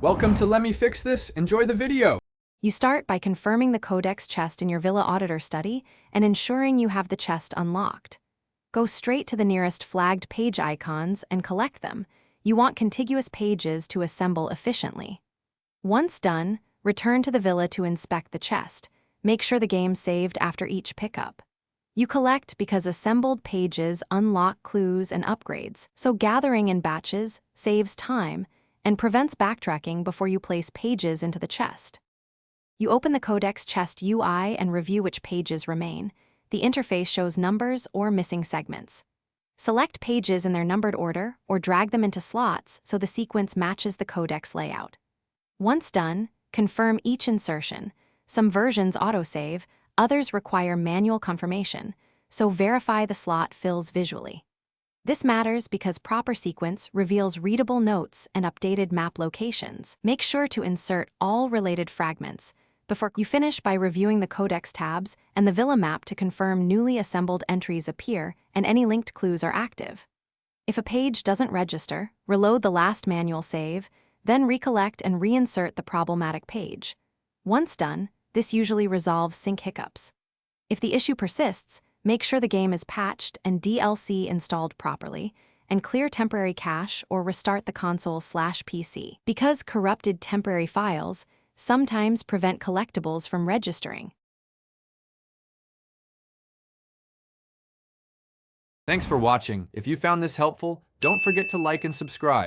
Welcome to Let Me Fix This. Enjoy the video. You start by confirming the Codex chest in your Villa Auditor study and ensuring you have the chest unlocked. Go straight to the nearest flagged page icons and collect them. You want contiguous pages to assemble efficiently. Once done, return to the Villa to inspect the chest. Make sure the game saved after each pickup. You collect because assembled pages unlock clues and upgrades, so gathering in batches saves time and prevents backtracking before you place pages into the chest. You open the Codex chest UI and review which pages remain. The interface shows numbers or missing segments. Select pages in their numbered order or drag them into slots so the sequence matches the Codex layout. Once done, confirm each insertion. Some versions autosave, others require manual confirmation, so verify the slot fills visually. This matters because proper sequence reveals readable notes and updated map locations. Make sure to insert all related fragments before you finish by reviewing the Codex tabs and the Villa map to confirm newly assembled entries appear and any linked clues are active. If a page doesn't register, reload the last manual save, then recollect and reinsert the problematic page. Once done, this usually resolves sync hiccups. If the issue persists, make sure the game is patched and DLC installed properly, and clear temporary cache or restart the console/PC. Because corrupted temporary files sometimes prevent collectibles from registering. Thanks for watching. If you found this helpful, don't forget to like and subscribe.